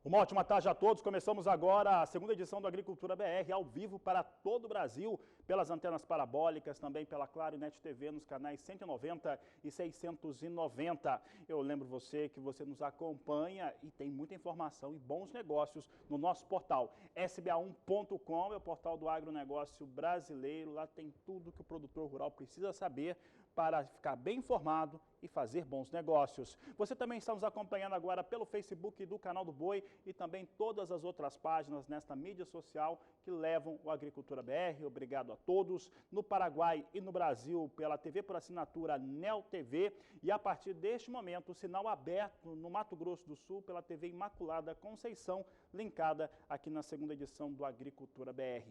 Uma ótima tarde a todos. Começamos agora a segunda edição do Agricultura BR, ao vivo para todo o Brasil, pelas antenas parabólicas, também pela Claro e Net TV nos canais 190 e 690. Eu lembro você que você nos acompanha e tem muita informação e bons negócios no nosso portal. sba1.com é o portal do agronegócio brasileiro. Lá tem tudo que o produtor rural precisa saber para ficar bem informado e fazer bons negócios. Você também está nos acompanhando agora pelo Facebook do Canal do Boi e também todas as outras páginas nesta mídia social que levam o Agricultura BR. Obrigado a todos. No Paraguai e no Brasil pela TV por assinatura Neo TV e a partir deste momento o sinal aberto no Mato Grosso do Sul pela TV Imaculada Conceição, linkada aqui na segunda edição do Agricultura BR.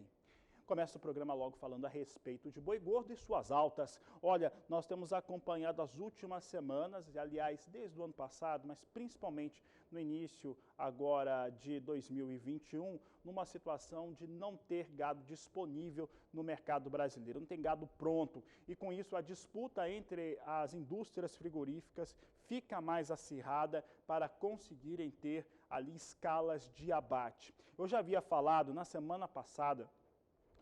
Começa o programa logo falando a respeito de boi gordo e suas altas. Olha, nós temos acompanhado as últimas semanas, e aliás, desde o ano passado, mas principalmente no início agora de 2021, numa situação de não ter gado disponível no mercado brasileiro, não tem gado pronto. E com isso a disputa entre as indústrias frigoríficas fica mais acirrada para conseguirem ter ali escalas de abate. Eu já havia falado na semana passada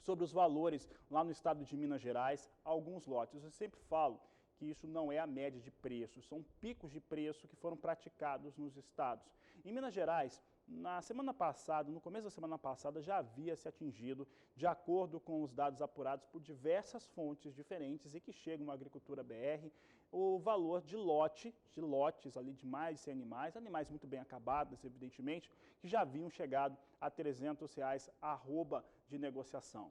sobre os valores lá no estado de Minas Gerais, alguns lotes. Eu sempre falo que isso não é a média de preços, são picos de preço que foram praticados nos estados. Em Minas Gerais, na semana passada, no começo da semana passada, já havia se atingido, de acordo com os dados apurados por diversas fontes diferentes e que chegam à Agricultura BR, o valor de lotes ali de mais de 100 animais muito bem acabados, evidentemente, que já haviam chegado a R$300 arroba de negociação.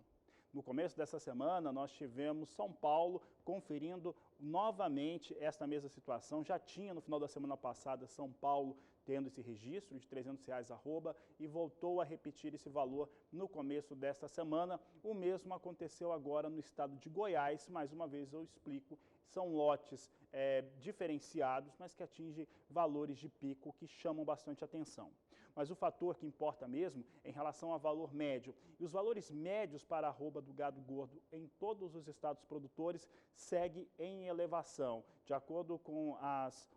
No começo dessa semana, nós tivemos São Paulo conferindo novamente esta mesma situação. Já tinha no final da semana passada São Paulo tendo esse registro de R$300 arroba e voltou a repetir esse valor no começo desta semana. O mesmo aconteceu agora no estado de Goiás. Mais uma vez eu explico, são lotes diferenciados, mas que atingem valores de pico que chamam bastante atenção. Mas o fator que importa mesmo é em relação ao valor médio. E os valores médios para a arroba do gado gordo em todos os estados produtores segue em elevação. De acordo com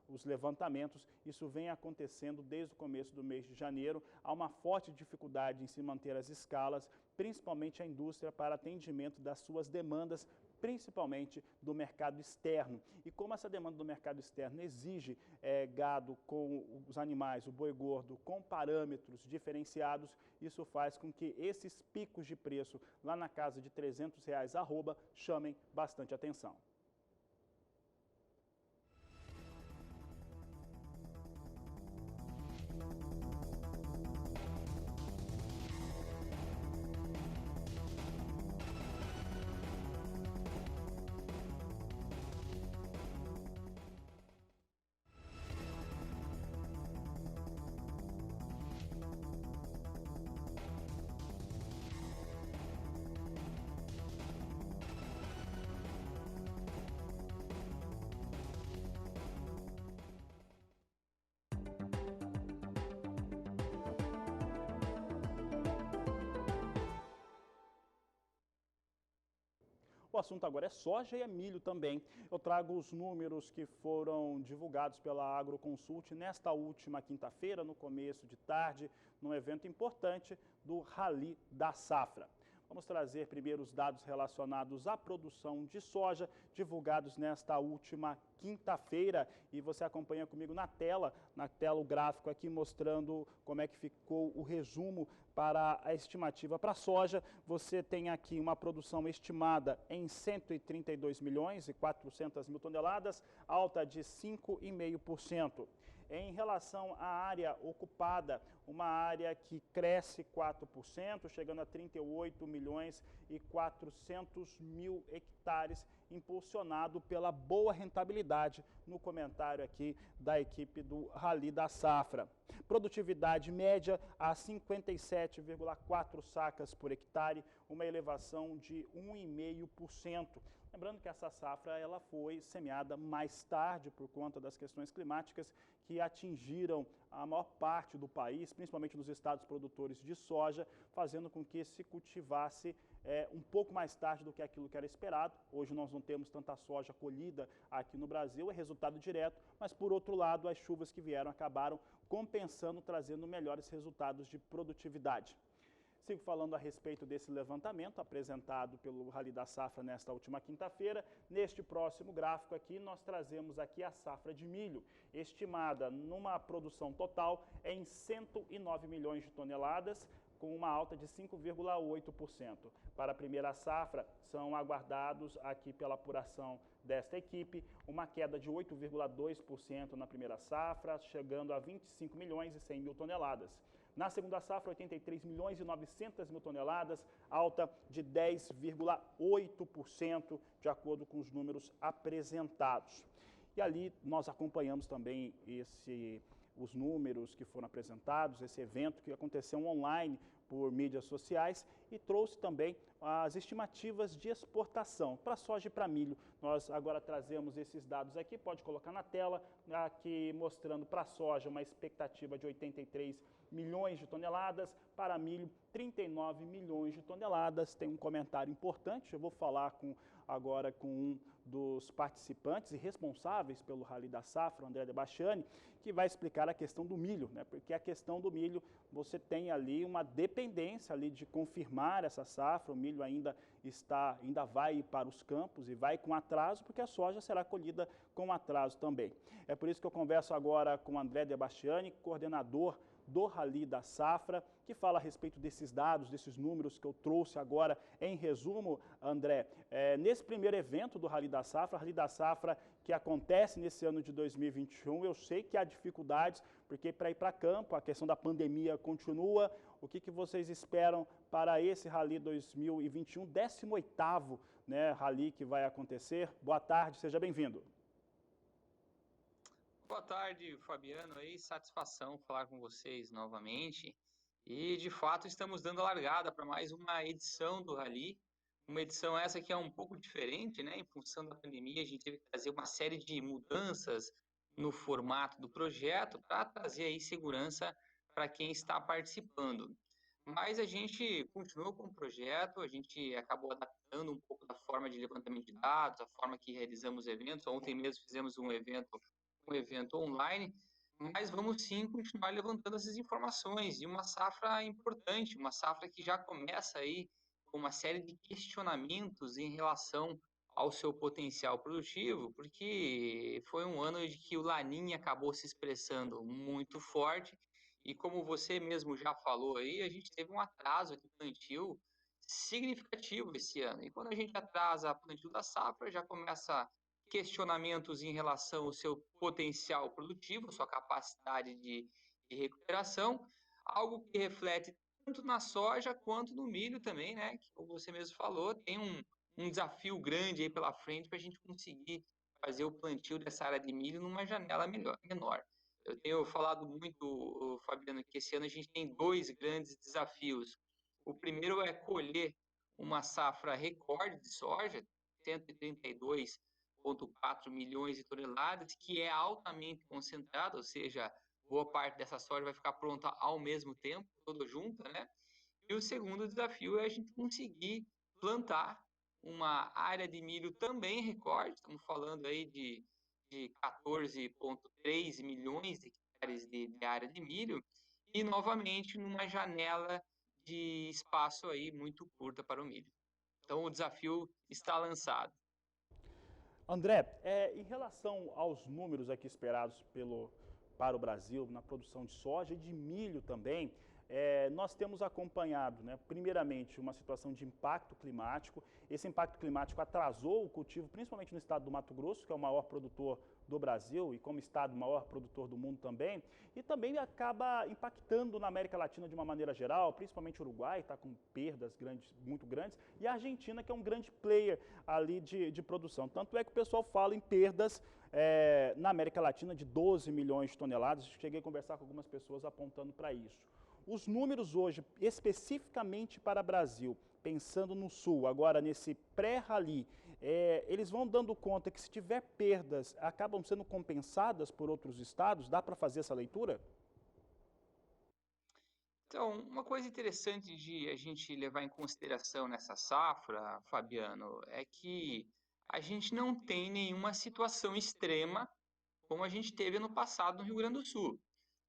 os levantamentos, isso vem acontecendo desde o começo do mês de janeiro. Há uma forte dificuldade em se manter as escalas, principalmente a indústria para atendimento das suas demandas, principalmente do mercado externo. E como essa demanda do mercado externo exige gado com os animais, o boi gordo, com parâmetros diferenciados, isso faz com que esses picos de preço lá na casa de R$300 arroba chamem bastante atenção. O assunto agora é soja e é milho também. Eu trago os números que foram divulgados pela Agroconsult nesta última quinta-feira, no começo de tarde, num evento importante do Rally da Safra. Vamos trazer primeiro os dados relacionados à produção de soja, divulgados nesta última quinta-feira. E você acompanha comigo na tela o gráfico aqui mostrando como é que ficou o resumo para a estimativa para a soja. Você tem aqui uma produção estimada em 132 milhões e 400 mil toneladas, alta de 5,5%. Em relação à área ocupada, uma área que cresce 4%, chegando a 38 milhões e 400 mil hectares, impulsionado pela boa rentabilidade no comentário aqui da equipe do Rally da Safra. Produtividade média a 57,4 sacas por hectare, uma elevação de 1,5%. Lembrando que essa safra ela foi semeada mais tarde por conta das questões climáticas que atingiram a maior parte do país, principalmente nos estados produtores de soja, fazendo com que se cultivasse um pouco mais tarde do que aquilo que era esperado. Hoje nós não temos tanta soja colhida aqui no Brasil, é resultado direto, mas por outro lado as chuvas que vieram acabaram compensando, trazendo melhores resultados de produtividade. Sigo falando a respeito desse levantamento apresentado pelo Rally da Safra nesta última quinta-feira. Neste próximo gráfico aqui, nós trazemos aqui a safra de milho, estimada numa produção total em 109 milhões de toneladas, com uma alta de 5,8%. Para a primeira safra, são aguardados aqui pela apuração desta equipe, uma queda de 8,2% na primeira safra, chegando a 25 milhões e 100 mil toneladas. Na segunda safra, 83 milhões e 900 mil toneladas, alta de 10,8%, de acordo com os números apresentados. E ali nós acompanhamos também os números que foram apresentados, esse evento que aconteceu online por mídias sociais e trouxe também as estimativas de exportação para soja e para milho. Nós agora trazemos esses dados aqui, pode colocar na tela, aqui mostrando para a soja uma expectativa de 83 milhões de toneladas, para milho 39 milhões de toneladas. Tem um comentário importante, eu vou falar agora com um dos participantes e responsáveis pelo Rally da Safra, André Debachiani, que vai explicar a questão do milho, né? Porque a questão do milho, você tem ali uma dependência ali de confirmar essa safra, o milho ainda vai para os campos e vai com atraso, porque a soja será colhida com atraso também. É por isso que eu converso agora com André Debachiani, coordenador do Rally da Safra, que fala a respeito desses dados, desses números que eu trouxe agora em resumo, André. Nesse primeiro evento do Rally da Safra que acontece nesse ano de 2021, eu sei que há dificuldades, porque para ir para campo, a questão da pandemia continua. O que vocês esperam para esse Rally 2021, 18º, né, Rally que vai acontecer? Boa tarde, seja bem-vindo. Boa tarde, Fabiano, satisfação falar com vocês novamente. E, de fato, estamos dando a largada para mais uma edição do Rally, uma edição essa que é um pouco diferente, né? Em função da pandemia, a gente teve que fazer uma série de mudanças no formato do projeto para trazer aí segurança para quem está participando. Mas a gente continuou com o projeto, a gente acabou adaptando um pouco da forma de levantamento de dados, a forma que realizamos eventos. Ontem mesmo fizemos um evento online, mas vamos sim continuar levantando essas informações e uma safra importante, uma safra que já começa aí com uma série de questionamentos em relação ao seu potencial produtivo, porque foi um ano de que o Laninha acabou se expressando muito forte e como você mesmo já falou aí, a gente teve um atraso de plantio significativo esse ano. E quando a gente atrasa o plantio da safra, já começa questionamentos em relação ao seu potencial produtivo, sua capacidade de recuperação, algo que reflete tanto na soja quanto no milho também, né? Que, como você mesmo falou, tem um desafio grande aí pela frente para a gente conseguir fazer o plantio dessa área de milho numa janela menor. Eu tenho falado muito, Fabiano, que esse ano a gente tem dois grandes desafios. O primeiro é colher uma safra recorde de soja, 132,4 milhões de toneladas, que é altamente concentrada, ou seja, boa parte dessa soja vai ficar pronta ao mesmo tempo, toda junta, né? E o segundo desafio é a gente conseguir plantar uma área de milho também recorde, estamos falando aí de 14,3 milhões de hectares de área de milho, e novamente numa janela de espaço aí muito curta para o milho. Então o desafio está lançado. André, em relação aos números aqui esperados para o Brasil, na produção de soja e de milho também, nós temos acompanhado, né, primeiramente, uma situação de impacto climático. Esse impacto climático atrasou o cultivo, principalmente no estado do Mato Grosso, que é o maior produtor do Brasil e como estado o maior produtor do mundo também, e também acaba impactando na América Latina de uma maneira geral, principalmente o Uruguai está com perdas muito grandes, e a Argentina, que é um grande player ali de produção. Tanto é que o pessoal fala em perdas na América Latina de 12 milhões de toneladas. Cheguei a conversar com algumas pessoas apontando para isso. Os números hoje, especificamente para o Brasil, pensando no Sul, agora nesse pré-rally, eles vão dando conta que se tiver perdas, acabam sendo compensadas por outros estados? Dá para fazer essa leitura? Então, uma coisa interessante de a gente levar em consideração nessa safra, Fabiano, é que a gente não tem nenhuma situação extrema como a gente teve ano passado no Rio Grande do Sul.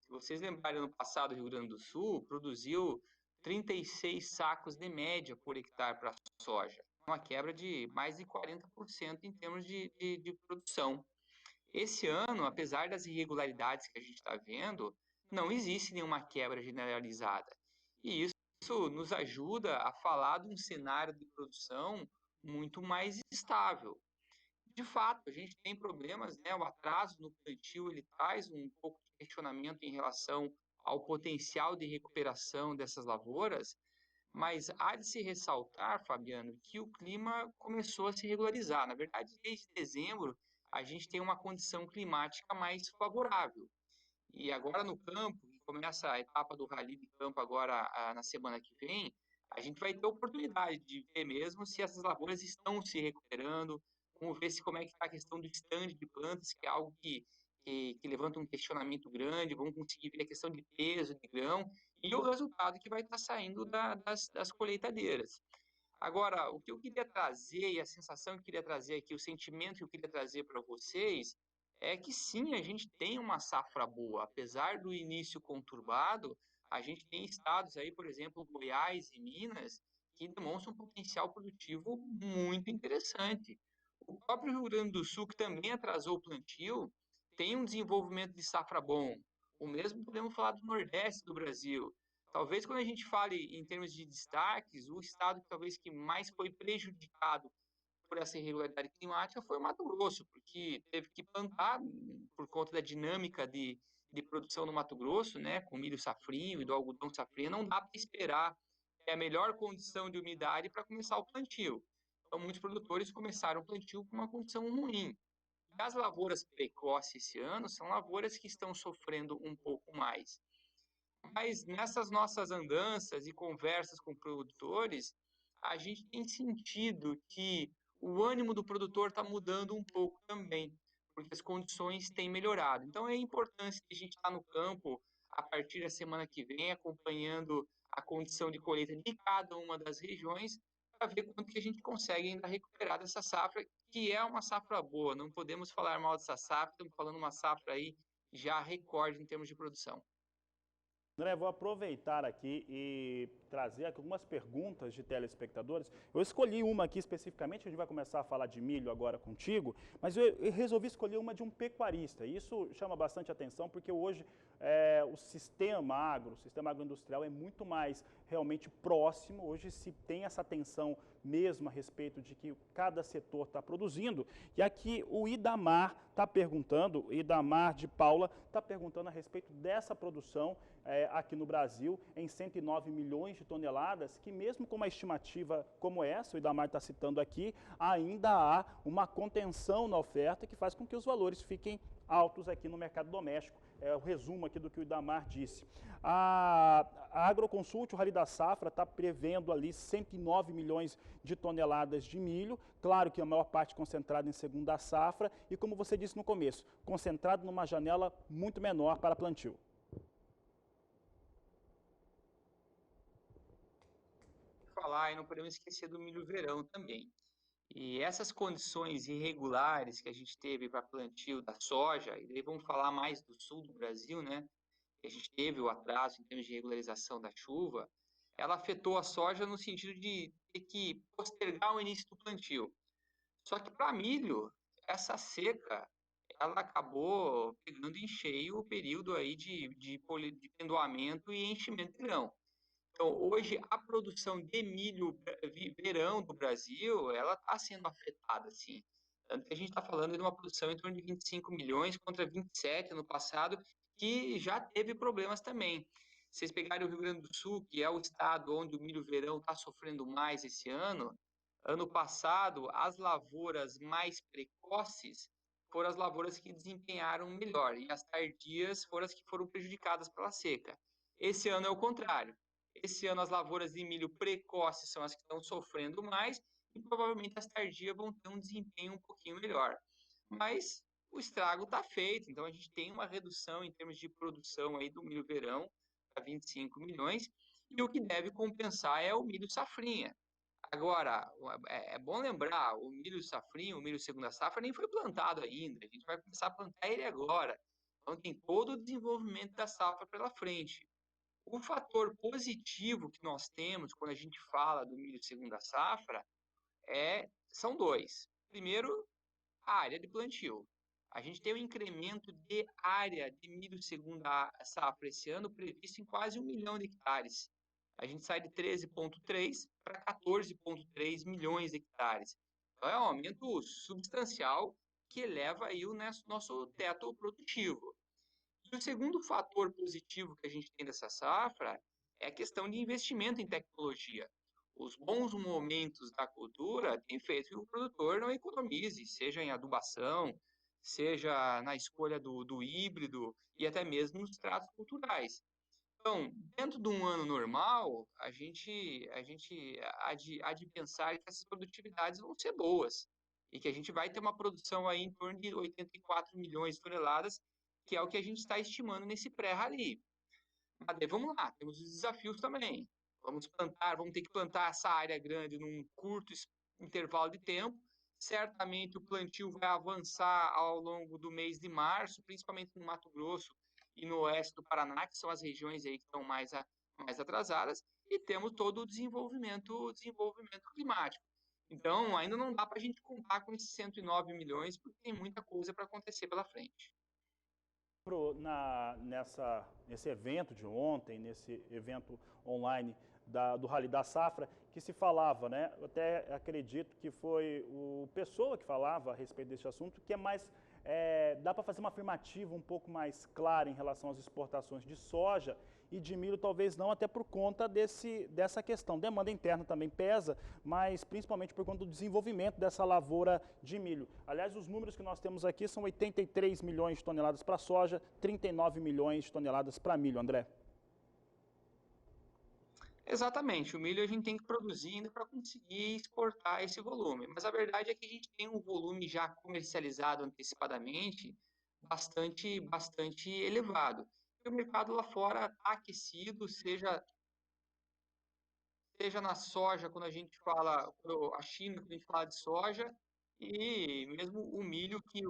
Se vocês lembrarem, ano passado o Rio Grande do Sul produziu 36 sacos de média por hectare para soja, uma quebra de mais de 40% em termos de produção. Esse ano, apesar das irregularidades que a gente está vendo, não existe nenhuma quebra generalizada. E isso nos ajuda a falar de um cenário de produção muito mais estável. De fato, a gente tem problemas, né? O atraso no plantio ele traz um pouco de questionamento em relação ao potencial de recuperação dessas lavouras, mas há de se ressaltar, Fabiano, que o clima começou a se regularizar. Na verdade, desde dezembro, a gente tem uma condição climática mais favorável. E agora no campo, que começa a etapa do Rally de Campo agora na semana que vem, a gente vai ter a oportunidade de ver mesmo se essas lavouras estão se recuperando, vamos ver se como é que está a questão do stand de plantas, que é algo que levanta um questionamento grande, vamos conseguir ver a questão de peso, de grão, e o resultado que vai estar saindo das colheitadeiras. Agora, o que eu queria trazer e a sensação que eu queria trazer aqui, o sentimento que eu queria trazer para vocês, é que sim, a gente tem uma safra boa. Apesar do início conturbado, a gente tem estados aí, por exemplo, Goiás e Minas, que demonstram um potencial produtivo muito interessante. O próprio Rio Grande do Sul, que também atrasou o plantio, tem um desenvolvimento de safra bom. O mesmo podemos falar do Nordeste do Brasil. Talvez quando a gente fale em termos de destaques, o estado que talvez que mais foi prejudicado por essa irregularidade climática foi o Mato Grosso, porque teve que plantar por conta da dinâmica de produção no Mato Grosso, né, com milho safrinho e do algodão safrinho, não dá para esperar a melhor condição de umidade para começar o plantio. Então, muitos produtores começaram o plantio com uma condição ruim. E as lavouras precoces esse ano são lavouras que estão sofrendo um pouco mais. Mas nessas nossas andanças e conversas com produtores, a gente tem sentido que o ânimo do produtor está mudando um pouco também, porque as condições têm melhorado. Então é importante que a gente está no campo a partir da semana que vem, acompanhando a condição de colheita de cada uma das regiões, para ver quanto que a gente consegue ainda recuperar dessa safra, que é uma safra boa. Não podemos falar mal dessa safra, estamos falando uma safra aí já recorde em termos de produção. André, vou aproveitar aqui e trazer aqui algumas perguntas de telespectadores. Eu escolhi uma aqui especificamente, a gente vai começar a falar de milho agora contigo, mas eu resolvi escolher uma de um pecuarista. Isso chama bastante atenção porque hoje o sistema agroindustrial é muito mais realmente próximo. Hoje se tem essa atenção mesmo a respeito de que cada setor está produzindo. E aqui o Idamar está perguntando, o Idamar de Paula está perguntando a respeito dessa produção aqui no Brasil em 109 milhões de toneladas, que mesmo com uma estimativa como essa, o Idamar está citando aqui, ainda há uma contenção na oferta que faz com que os valores fiquem altos aqui no mercado doméstico. É o resumo aqui do que o Idamar disse. A Agroconsult, o Rally da Safra, está prevendo ali 109 milhões de toneladas de milho, claro que a maior parte concentrada em segunda safra e, como você disse no começo, concentrado numa janela muito menor para plantio. Falar e não podemos esquecer do milho verão também. E essas condições irregulares que a gente teve para plantio da soja, e daí vamos falar mais do sul do Brasil, né? Que a gente teve o atraso em termos de regularização da chuva, ela afetou a soja no sentido de ter que postergar o início do plantio. Só que para milho, essa seca, ela acabou pegando em cheio o período aí de pendoamento e enchimento de grão. Então, hoje, a produção de milho verão do Brasil, ela está sendo afetada, sim. Tanto que a gente está falando de uma produção em torno de 25 milhões contra 27 no passado, que já teve problemas também. Se vocês pegarem o Rio Grande do Sul, que é o estado onde o milho verão está sofrendo mais esse ano passado, as lavouras mais precoces foram as lavouras que desempenharam melhor, e as tardias foram as que foram prejudicadas pela seca. Esse ano é o contrário. Esse ano as lavouras de milho precoces são as que estão sofrendo mais e provavelmente as tardias vão ter um desempenho um pouquinho melhor. Mas o estrago está feito, então a gente tem uma redução em termos de produção aí do milho verão a 25 milhões, e o que deve compensar é o milho safrinha. Agora, é bom lembrar, o milho safrinha, o milho segunda safra, nem foi plantado ainda, a gente vai começar a plantar ele agora. Então, tem todo o desenvolvimento da safra pela frente. O fator positivo que nós temos quando a gente fala do milho segunda safra são dois. Primeiro, a área de plantio. A gente tem um incremento de área de milho segunda safra esse ano previsto em quase 1 milhão de hectares. A gente sai de 13,3 para 14,3 milhões de hectares. Então, é um aumento substancial que eleva aí o nosso teto produtivo. E o segundo fator positivo que a gente tem dessa safra é a questão de investimento em tecnologia. Os bons momentos da cultura têm feito que o produtor não economize, seja em adubação, seja na escolha do híbrido e até mesmo nos tratos culturais. Então, dentro de um ano normal, a gente há de pensar que essas produtividades vão ser boas e que a gente vai ter uma produção aí em torno de 84 milhões de toneladas, que é o que a gente está estimando nesse pré-rally. Mas daí, vamos lá, temos os desafios também. Vamos ter que plantar essa área grande num curto intervalo de tempo. Certamente o plantio vai avançar ao longo do mês de março, principalmente no Mato Grosso e no oeste do Paraná, que são as regiões aí que estão mais atrasadas, e temos todo o desenvolvimento climático. Então, ainda não dá para a gente contar com esses 109 milhões, porque tem muita coisa para acontecer pela frente. Nesse evento de ontem, nesse evento online do Rally da Safra, que se falava, né? Eu até acredito que foi o Pessoa que falava a respeito desse assunto, que dá para fazer uma afirmativa um pouco mais clara em relação às exportações de soja e de milho, talvez não, até por conta dessa questão. Demanda interna também pesa, mas principalmente por conta do desenvolvimento dessa lavoura de milho. Aliás, os números que nós temos aqui são 83 milhões de toneladas para soja, 39 milhões de toneladas para milho, André. Exatamente, o milho a gente tem que produzir ainda para conseguir exportar esse volume, mas a verdade é que a gente tem um volume já comercializado antecipadamente bastante elevado. E o mercado lá fora está aquecido, seja na soja, quando a gente fala, a China, quando a gente fala de soja, e mesmo o milho, que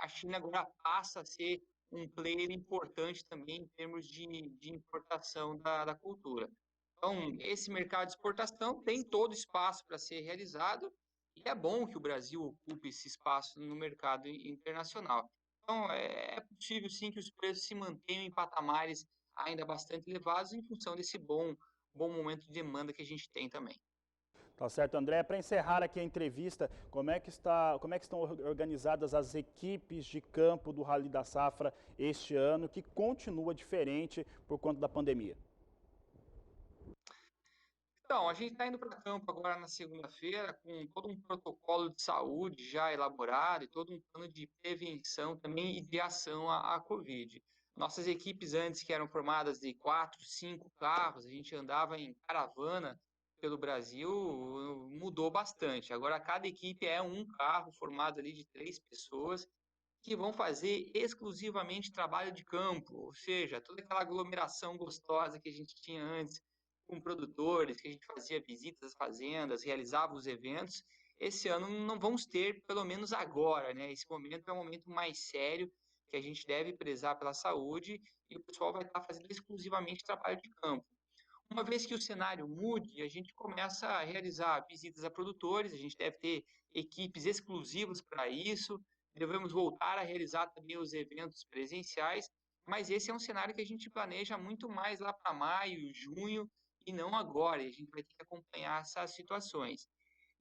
a China agora passa a ser um player importante também em termos de importação da cultura. Então, esse mercado de exportação tem todo espaço para ser realizado, e é bom que o Brasil ocupe esse espaço no mercado internacional. Então, é possível sim que os preços se mantenham em patamares ainda bastante elevados em função desse bom momento de demanda que a gente tem também. Tá certo, André. Para encerrar aqui a entrevista, como é que estão organizadas as equipes de campo do Rally da Safra este ano, que continua diferente por conta da pandemia? Então, a gente está indo para campo agora na segunda-feira com todo um protocolo de saúde já elaborado e todo um plano de prevenção também e de ação à Covid. Nossas equipes antes, que eram formadas de 4, 5 carros, a gente andava em caravana pelo Brasil, mudou bastante. Agora, cada equipe é um carro formado ali de 3 pessoas que vão fazer exclusivamente trabalho de campo, ou seja, toda aquela aglomeração gostosa que a gente tinha antes com produtores, que a gente fazia visitas às fazendas, realizava os eventos. Esse ano não vamos ter, pelo menos agora, né? Esse momento é um momento mais sério, que a gente deve prezar pela saúde, e o pessoal vai estar fazendo exclusivamente trabalho de campo. Uma vez que o cenário mude, a gente começa a realizar visitas a produtores, a gente deve ter equipes exclusivas para isso, devemos voltar a realizar também os eventos presenciais, mas esse é um cenário que a gente planeja muito mais lá para maio, junho, e não agora, e a gente vai ter que acompanhar essas situações.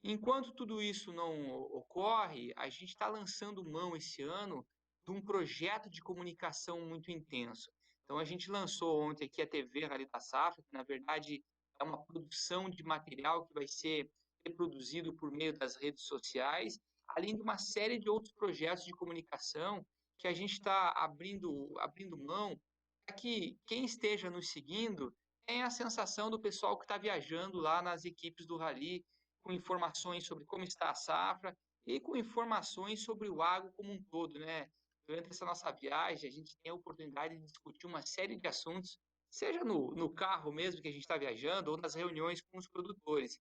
Enquanto tudo isso não ocorre, a gente está lançando mão esse ano de um projeto de comunicação muito intenso. Então, a gente lançou ontem aqui a TV Rally da Safra, que na verdade é uma produção de material que vai ser reproduzido por meio das redes sociais, além de uma série de outros projetos de comunicação que a gente está abrindo mão para que quem esteja nos seguindo tenha a sensação do pessoal que está viajando lá nas equipes do Rally, com informações sobre como está a safra e com informações sobre o agro como um todo, né? Durante essa nossa viagem, a gente tem a oportunidade de discutir uma série de assuntos seja no carro mesmo que a gente está viajando ou nas reuniões com os produtores.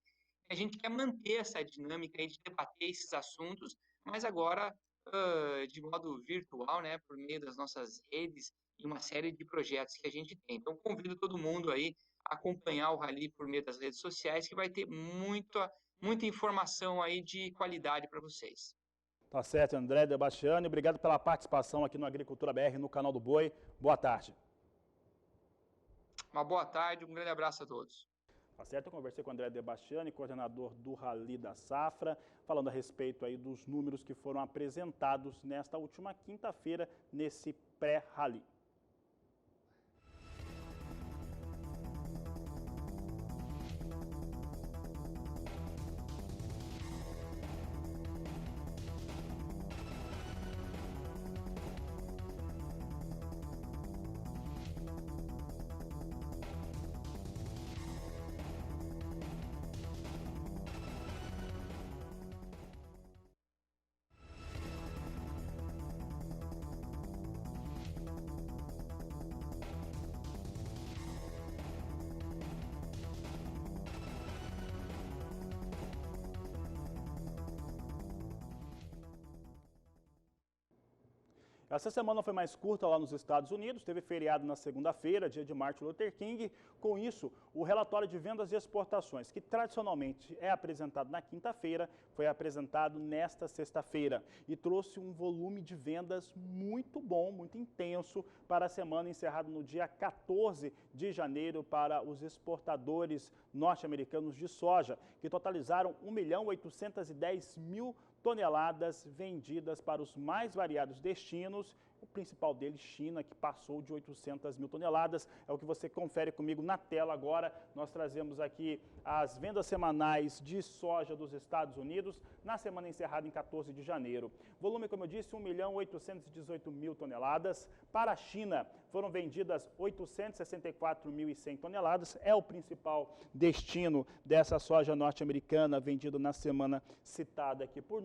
A gente quer manter essa dinâmica aí de debater esses assuntos, mas agora de modo virtual, né, por meio das nossas redes e uma série de projetos que a gente tem. Então, convido todo mundo aí a acompanhar o Rally por meio das redes sociais, que vai ter muita informação aí de qualidade para vocês. Tá certo, André Debastiani. Obrigado pela participação aqui no Agricultura BR, no canal do Boi. Boa tarde. Uma boa tarde, um grande abraço a todos. Tá certo, eu conversei com o André Debastiani, coordenador do Rally da Safra, falando a respeito aí dos números que foram apresentados nesta última quinta-feira, nesse pré-rally. Essa semana foi mais curta lá nos Estados Unidos, teve feriado na segunda-feira, dia de Martin Luther King. Com isso, o relatório de vendas e exportações, que tradicionalmente é apresentado na quinta-feira, foi apresentado nesta sexta-feira e trouxe um volume de vendas muito bom, muito intenso para a semana encerrada no dia 14 de janeiro para os exportadores norte-americanos de soja, que totalizaram 1.810.000 toneladas vendidas para os mais variados destinos, o principal deles, China, que passou de 800.000 toneladas, é o que você confere comigo na tela agora. Nós trazemos aqui as vendas semanais de soja dos Estados Unidos, na semana encerrada em 14 de janeiro. Volume, como eu disse, 1.818.000 toneladas. Para a China, foram vendidas 864.100 toneladas, é o principal destino dessa soja norte-americana vendida na semana citada aqui por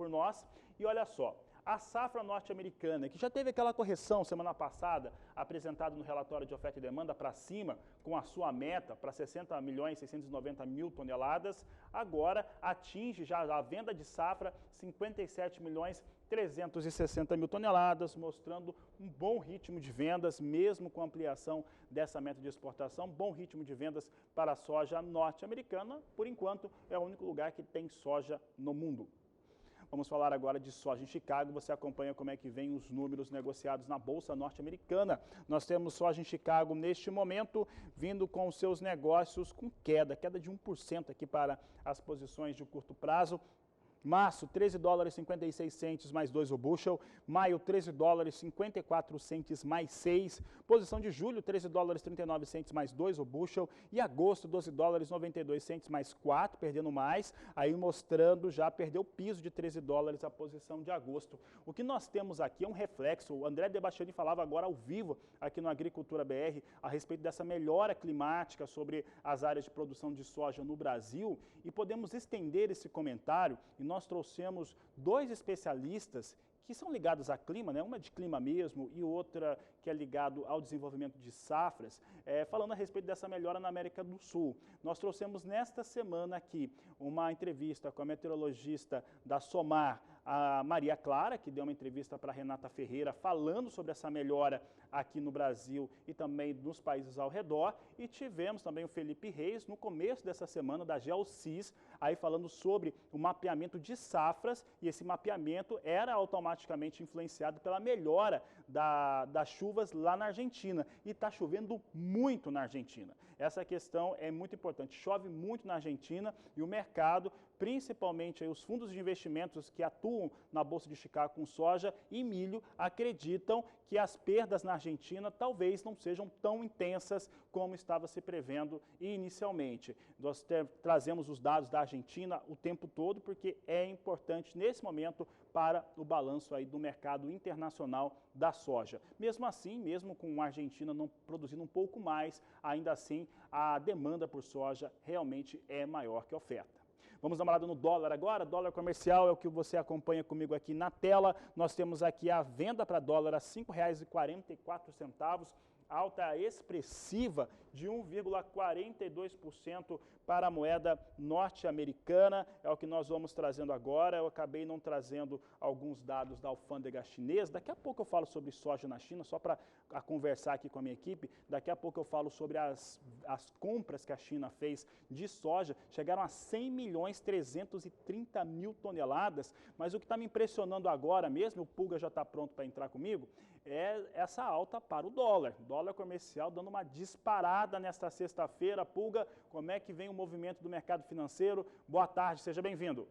nós. E olha só, a safra norte-americana, que já teve aquela correção semana passada, apresentada no relatório de oferta e demanda para cima, com a sua meta para 60.690.000 toneladas, agora atinge já a venda de safra 57.360.000 toneladas, mostrando um bom ritmo de vendas, mesmo com a ampliação dessa meta de exportação, bom ritmo de vendas para a soja norte-americana. Por enquanto, é o único lugar que tem soja no mundo. Vamos falar agora de soja em Chicago. Você acompanha como é que vem os números negociados na Bolsa Norte-Americana. Nós temos soja em Chicago neste momento vindo com os seus negócios com queda de 1% aqui para as posições de curto prazo. Março, 13 dólares 56 centes mais 2 o bushel. Maio, 13 dólares 54 centes mais 6. Posição de julho, 13 dólares 39 centes mais 2 o bushel. E agosto, 12 dólares 92 centes mais 4, perdendo mais. Aí mostrando, já perdeu o piso de 13 dólares a posição de agosto. O que nós temos aqui é um reflexo. O André Debastiani falava agora ao vivo aqui no Agricultura BR a respeito dessa melhora climática sobre as áreas de produção de soja no Brasil. E podemos estender esse comentário e nós trouxemos dois especialistas que são ligados a clima, né? Uma de clima mesmo e outra que é ligado ao desenvolvimento de safras, falando a respeito dessa melhora na América do Sul. Nós trouxemos nesta semana aqui uma entrevista com a meteorologista da SOMAR, a Maria Clara, que deu uma entrevista para a Renata Ferreira falando sobre essa melhora aqui no Brasil e também nos países ao redor. E tivemos também o Felipe Reis no começo dessa semana da GeoSys, aí falando sobre o mapeamento de safras, e esse mapeamento era automaticamente influenciado pela melhora das chuvas lá na Argentina. E está chovendo muito na Argentina. Essa questão é muito importante. Chove muito na Argentina e o mercado, principalmente aí os fundos de investimentos que atuam na Bolsa de Chicago com soja e milho, acreditam que as perdas na Argentina talvez não sejam tão intensas como estava se prevendo inicialmente. Nós trazemos os dados da Argentina o tempo todo porque é importante nesse momento para o balanço aí do mercado internacional da soja. Mesmo assim, mesmo com a Argentina não produzindo um pouco mais, ainda assim a demanda por soja realmente é maior que a oferta. Vamos dar uma olhada no dólar agora. Dólar comercial é o que você acompanha comigo aqui na tela. Nós temos aqui a venda para dólar a R$ 5,44, alta expressiva de 1,42% para a moeda norte-americana. É o que nós vamos trazendo agora. Eu acabei não trazendo alguns dados da alfândega chinesa. Daqui a pouco eu falo sobre soja na China, só para conversar aqui com a minha equipe. Daqui a pouco eu falo sobre as compras que a China fez de soja. Chegaram a 100.330.000 toneladas, mas o que está me impressionando agora mesmo, o Pulga já está pronto para entrar comigo, é essa alta para o dólar. Dólar comercial dando uma disparada nesta sexta-feira. Pulga, como é que vem o movimento do mercado financeiro? Boa tarde, seja bem-vindo.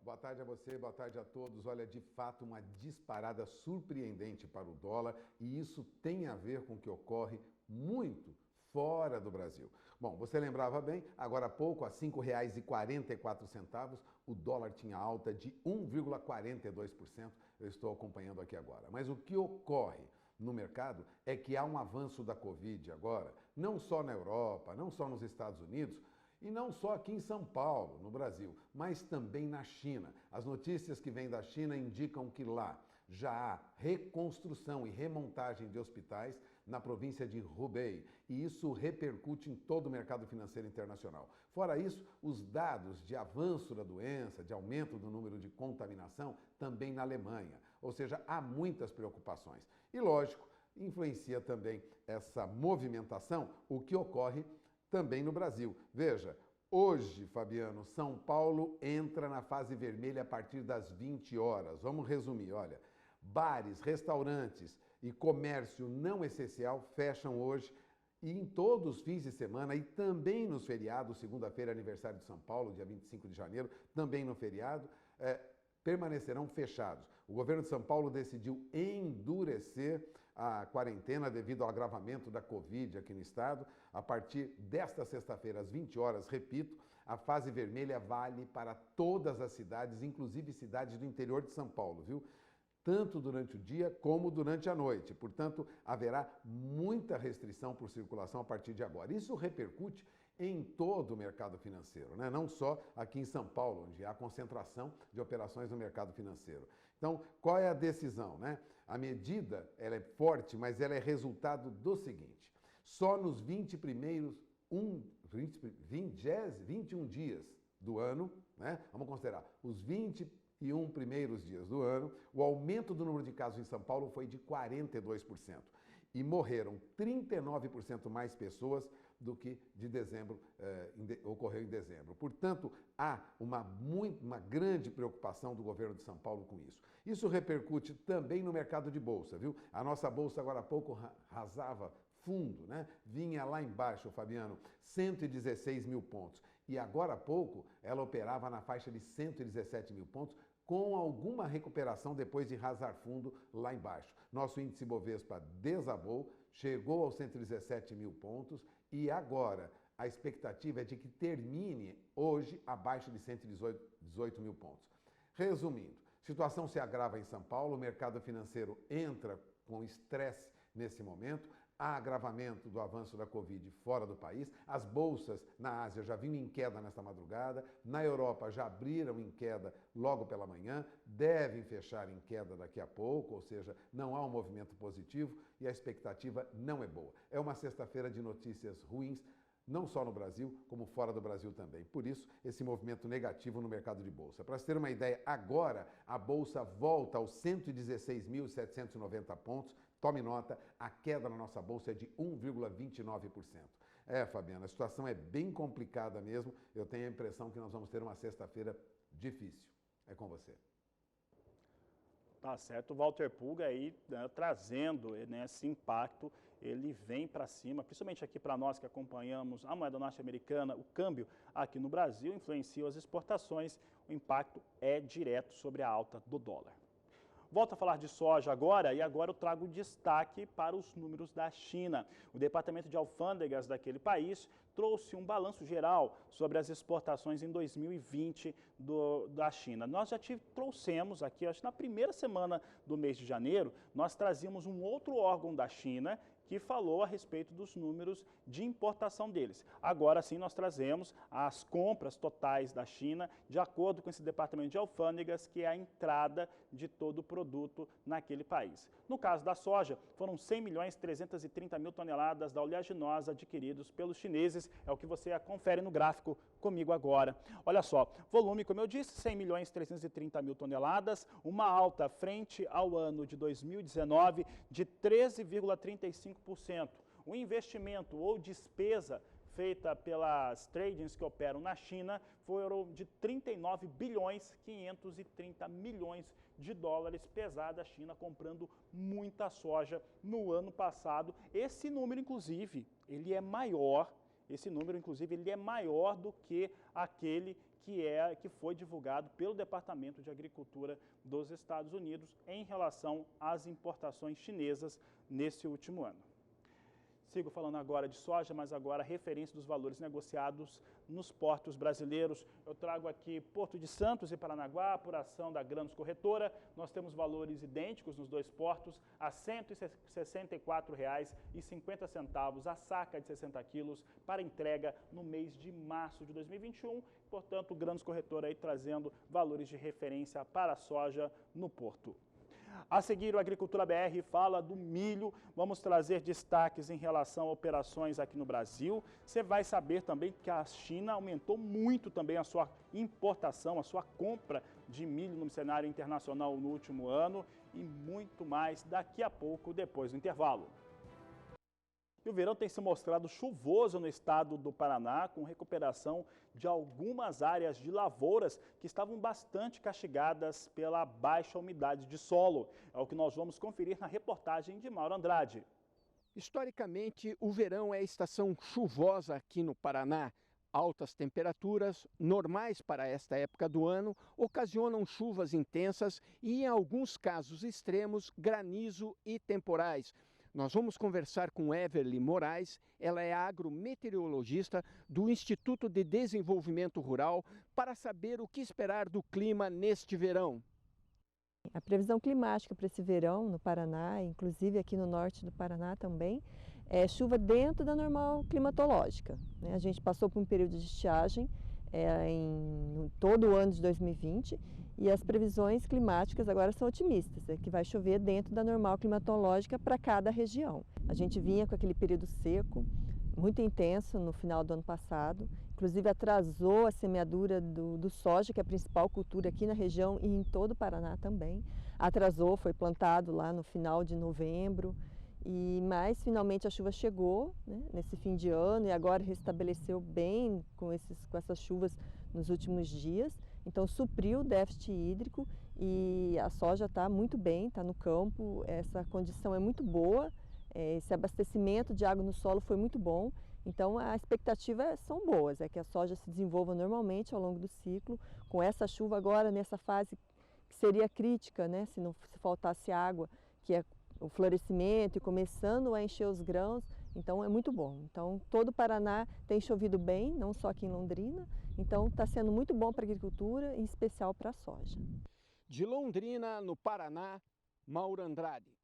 Boa tarde a você, boa tarde a todos. Olha, de fato, uma disparada surpreendente para o dólar, e isso tem a ver com o que ocorre muito fora do Brasil. Bom, você lembrava bem, agora há pouco, a R$ 5,44, o dólar tinha alta de 1,42%. Eu estou acompanhando aqui agora. Mas o que ocorre no mercado é que há um avanço da Covid agora, não só na Europa, não só nos Estados Unidos, e não só aqui em São Paulo, no Brasil, mas também na China. As notícias que vêm da China indicam que lá já há reconstrução e remontagem de hospitais na província de Hubei, e isso repercute em todo o mercado financeiro internacional. Fora isso, os dados de avanço da doença, de aumento do número de contaminação, também na Alemanha. Ou seja, há muitas preocupações. E, lógico, influencia também essa movimentação o que ocorre também no Brasil. Veja, hoje, Fabiano, São Paulo entra na fase vermelha a partir das 20 horas. Vamos resumir, olha. Bares, restaurantes e comércio não essencial fecham hoje e em todos os fins de semana e também nos feriados, segunda-feira, aniversário de São Paulo, dia 25 de janeiro, também no feriado, permanecerão fechados. O governo de São Paulo decidiu endurecer a quarentena devido ao agravamento da Covid aqui no estado. A partir desta sexta-feira, às 20 horas, repito, a fase vermelha vale para todas as cidades, inclusive cidades do interior de São Paulo, viu? Tanto durante o dia como durante a noite. Portanto, haverá muita restrição por circulação a partir de agora. Isso repercute em todo o mercado financeiro, né? Não só aqui em São Paulo, onde há concentração de operações no mercado financeiro. Então, qual é a decisão, né? A medida, ela é forte, mas ela é resultado do seguinte: só nos 21 dias do ano, né? Vamos considerar os 21 primeiros dias do ano, o aumento do número de casos em São Paulo foi de 42%. E morreram 39% mais pessoas do que de dezembro, ocorreu em dezembro. Portanto, há uma grande preocupação do governo de São Paulo com isso. Isso repercute também no mercado de bolsa, viu? A nossa bolsa agora há pouco rasava fundo, né? Vinha lá embaixo, Fabiano, 116 mil pontos. E agora há pouco ela operava na faixa de 117 mil pontos, com alguma recuperação depois de rasar fundo lá embaixo. Nosso índice Bovespa desabou, chegou aos 117 mil pontos e agora a expectativa é de que termine hoje abaixo de 118 mil pontos. Resumindo, a situação se agrava em São Paulo, o mercado financeiro entra com estresse nesse momento, há agravamento do avanço da Covid fora do país, as bolsas na Ásia já vinham em queda nesta madrugada, na Europa já abriram em queda logo pela manhã, devem fechar em queda daqui a pouco, ou seja, não há um movimento positivo e a expectativa não é boa. É uma sexta-feira de notícias ruins, não só no Brasil, como fora do Brasil também. Por isso, esse movimento negativo no mercado de bolsa. Para se ter uma ideia, agora a bolsa volta aos 116.790 pontos. Tome nota, a queda na nossa bolsa é de 1,29%. Fabiana, a situação é bem complicada mesmo. Eu tenho a impressão que nós vamos ter uma sexta-feira difícil. É com você. Tá certo, o Walter Pulga aí, né, trazendo, né, esse impacto, ele vem para cima, principalmente aqui para nós que acompanhamos a moeda norte-americana, o câmbio aqui no Brasil influencia as exportações, o impacto é direto sobre a alta do dólar. Volto a falar de soja agora, e agora eu trago destaque para os números da China. O Departamento de Alfândegas daquele país trouxe um balanço geral sobre as exportações em 2020 da China. Nós já trouxemos aqui, acho que na primeira semana do mês de janeiro, nós trazíamos um outro órgão da China que falou a respeito dos números de importação deles. Agora sim nós trazemos as compras totais da China, de acordo com esse Departamento de Alfândegas, que é a entrada de todo o produto naquele país. No caso da soja, foram 100.330.000 toneladas da oleaginosa adquiridos pelos chineses, é o que você confere no gráfico comigo agora. Olha só, volume, como eu disse, 100.330.000 toneladas, uma alta frente ao ano de 2019 de 13,35%. O investimento ou despesa feita pelas tradings que operam na China foram de 39.530.000.000 de dólares, pesada a China comprando muita soja no ano passado. Esse número, inclusive, ele é maior. Esse número, inclusive, ele é maior do que aquele que foi divulgado pelo Departamento de Agricultura dos Estados Unidos em relação às importações chinesas nesse último ano. Sigo falando agora de soja, mas agora a referência dos valores negociados nos portos brasileiros. Eu trago aqui Porto de Santos e Paranaguá, apuração da Grãos Corretora. Nós temos valores idênticos nos dois portos, a R$ 164,50 a saca de 60 quilos para entrega no mês de março de 2021. Portanto, o Grãos Corretora aí trazendo valores de referência para a soja no porto. A seguir, o Agricultura BR fala do milho. Vamos trazer destaques em relação a operações aqui no Brasil. Você vai saber também que a China aumentou muito também a sua importação, a sua compra de milho no cenário internacional no último ano e muito mais daqui a pouco, depois do intervalo. E o verão tem se mostrado chuvoso no estado do Paraná, com recuperação de algumas áreas de lavouras que estavam bastante castigadas pela baixa umidade de solo. É o que nós vamos conferir na reportagem de Mauro Andrade. Historicamente, o verão é a estação chuvosa aqui no Paraná. Altas temperaturas, normais para esta época do ano, ocasionam chuvas intensas e, em alguns casos extremos, granizo e temporais. Nós vamos conversar com Everly Moraes, ela é agrometeorologista do Instituto de Desenvolvimento Rural, para saber o que esperar do clima neste verão. A previsão climática para esse verão no Paraná, inclusive aqui no norte do Paraná também, é chuva dentro da normal climatológica. A gente passou por um período de estiagem em todo o ano de 2020 e as previsões climáticas agora são otimistas, que vai chover dentro da normal climatológica para cada região. A gente vinha com aquele período seco, muito intenso no final do ano passado, inclusive atrasou a semeadura do soja, que é a principal cultura aqui na região e em todo o Paraná também. Atrasou, foi plantado lá no final de novembro, mas finalmente a chuva chegou, né, nesse fim de ano e agora restabeleceu bem com essas chuvas nos últimos dias. Então supriu o déficit hídrico e a soja está muito bem, está no campo, essa condição é muito boa, esse abastecimento de água no solo foi muito bom. Então a expectativa são boas, é que a soja se desenvolva normalmente ao longo do ciclo, com essa chuva agora nessa fase que seria crítica, né, se faltasse água, que é o florescimento e começando a encher os grãos, então é muito bom. Então todo o Paraná tem chovido bem, não só aqui em Londrina, então está sendo muito bom para a agricultura, em especial para a soja. De Londrina, no Paraná, Mauro Andrade.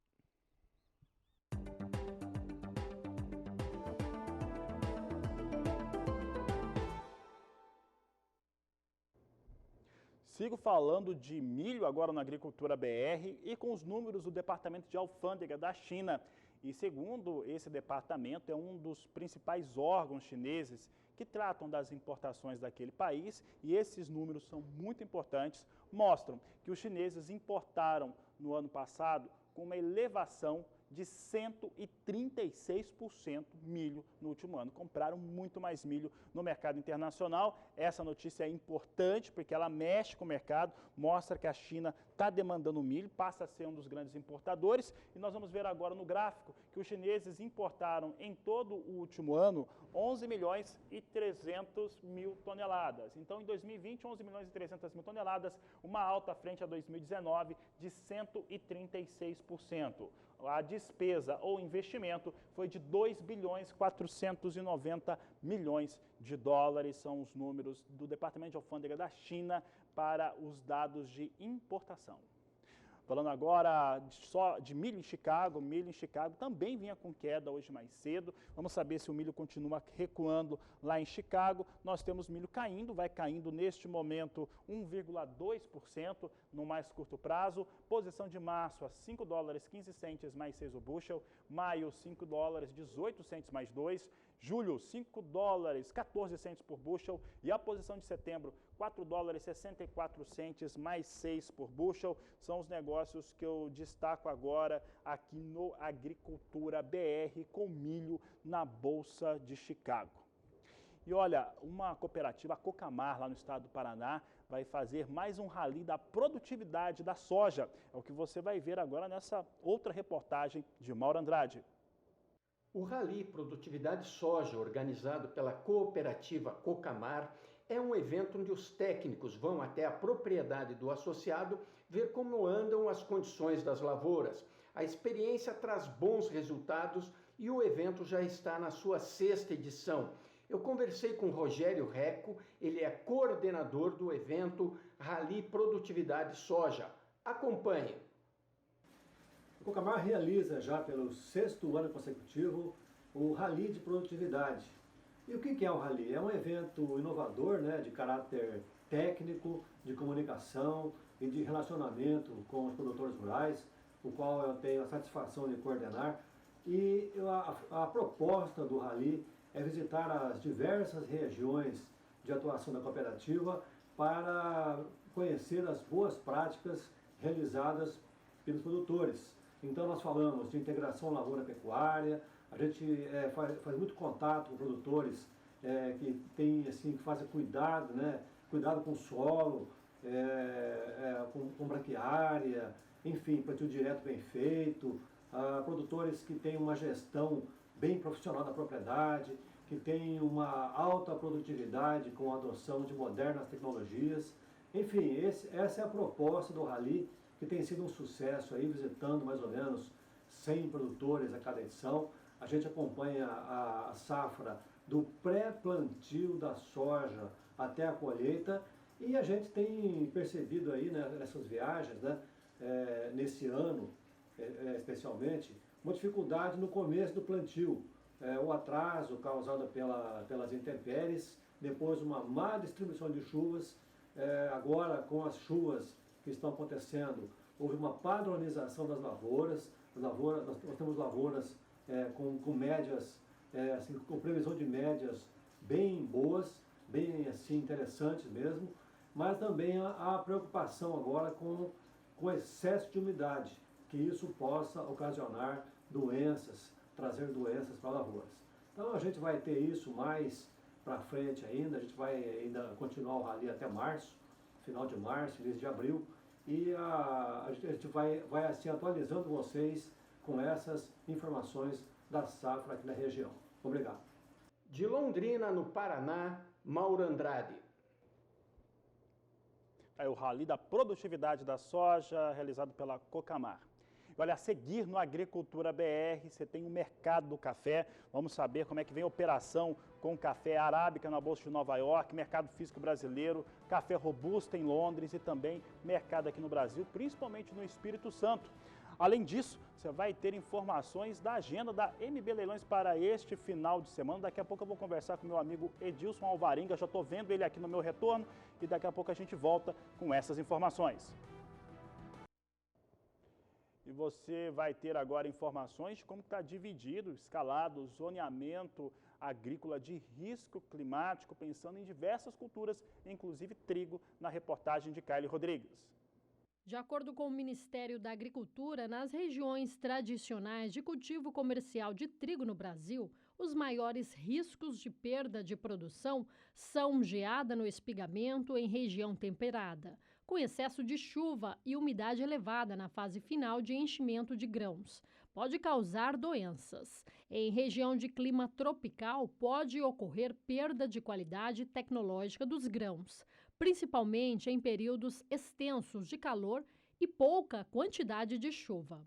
Sigo falando de milho agora na Agricultura BR e com os números do Departamento de Alfândega da China. E segundo esse departamento, é um dos principais órgãos chineses que tratam das importações daquele país e esses números são muito importantes, mostram que os chineses importaram no ano passado com uma elevação de 136% milho no último ano. Compraram muito mais milho no mercado internacional. Essa notícia é importante porque ela mexe com o mercado, mostra que a China está demandando milho, passa a ser um dos grandes importadores. E nós vamos ver agora no gráfico que os chineses importaram em todo o último ano 11.300.000 toneladas. Então, em 2020, 11.300.000 toneladas, uma alta frente a 2019 de 136%. A despesa ou investimento foi de 2.490 milhões de dólares, são os números do Departamento de Alfândega da China para os dados de importação. Falando agora só de milho em Chicago, também vinha com queda hoje mais cedo. Vamos saber se o milho continua recuando lá em Chicago. Nós temos milho caindo, vai caindo neste momento 1,2% no mais curto prazo. Posição de março a $5,15 mais 6 o bushel. Maio, $5,18 mais 2. Julho, $5,14 por bushel. E a posição de setembro, $4,64 mais 6 por bushel. São os negócios que eu destaco agora aqui no Agricultura BR com milho na Bolsa de Chicago. E olha, uma cooperativa, a Cocamar, lá no estado do Paraná, vai fazer mais um rally da produtividade da soja. É o que você vai ver agora nessa outra reportagem de Mauro Andrade. O Rally Produtividade Soja, organizado pela cooperativa Cocamar, é um evento onde os técnicos vão até a propriedade do associado ver como andam as condições das lavouras. A experiência traz bons resultados e o evento já está na sua 6ª edição. Eu conversei com Rogério Reco, ele é coordenador do evento Rally Produtividade Soja. Acompanhe. O Cocamar realiza já pelo 6º ano consecutivo o Rally de Produtividade. E o que é o Rally? É um evento inovador, né, de caráter técnico, de comunicação e de relacionamento com os produtores rurais, o qual eu tenho a satisfação de coordenar. E a proposta do Rally é visitar as diversas regiões de atuação da cooperativa para conhecer as boas práticas realizadas pelos produtores. Então nós falamos de integração lavoura-pecuária, a gente faz muito contato com produtores que fazem cuidado, né? Cuidado com o solo, com braquiária, enfim, plantio direto bem feito, produtores que têm uma gestão bem profissional da propriedade, que têm uma alta produtividade com a adoção de modernas tecnologias. Enfim, essa é a proposta do Rally, que tem sido um sucesso aí, visitando mais ou menos 100 produtores a cada edição. A gente acompanha a safra do pré-plantio da soja até a colheita e a gente tem percebido aí, né, nessas viagens, né, nesse ano especialmente, uma dificuldade no começo do plantio, o atraso causado pelas intempéries, depois uma má distribuição de chuvas, agora com as chuvas que estão acontecendo, houve uma padronização das lavouras. Nós temos lavouras com médias, com previsão de médias bem boas, bem assim, interessantes mesmo, mas também a preocupação agora com excesso de umidade, que isso possa ocasionar doenças, trazer doenças para lavouras. Então a gente vai ter isso mais para frente ainda, a gente vai ainda continuar o Rally até março, final de março, início de abril, e a gente vai assim atualizando vocês com essas informações da safra aqui na região. Obrigado. De Londrina, no Paraná, Mauro Andrade. É o Rally da Produtividade da Soja, realizado pela Cocamar. Olha, a seguir no Agricultura BR, você tem o mercado do café. Vamos saber como é que vem a operação com café arábica na Bolsa de Nova York, mercado físico brasileiro, café robusto em Londres e também mercado aqui no Brasil, principalmente no Espírito Santo. Além disso, você vai ter informações da agenda da MB Leilões para este final de semana. Daqui a pouco eu vou conversar com meu amigo Edilson Alvarenga, já estou vendo ele aqui no meu retorno e daqui a pouco a gente volta com essas informações. E você vai ter agora informações de como está dividido, escalado, o zoneamento agrícola de risco climático, pensando em diversas culturas, inclusive trigo, na reportagem de Kylie Rodrigues. De acordo com o Ministério da Agricultura, nas regiões tradicionais de cultivo comercial de trigo no Brasil, os maiores riscos de perda de produção são geada no espigamento em região temperada, com excesso de chuva e umidade elevada na fase final de enchimento de grãos. Pode causar doenças. Em região de clima tropical, pode ocorrer perda de qualidade tecnológica dos grãos, principalmente em períodos extensos de calor e pouca quantidade de chuva.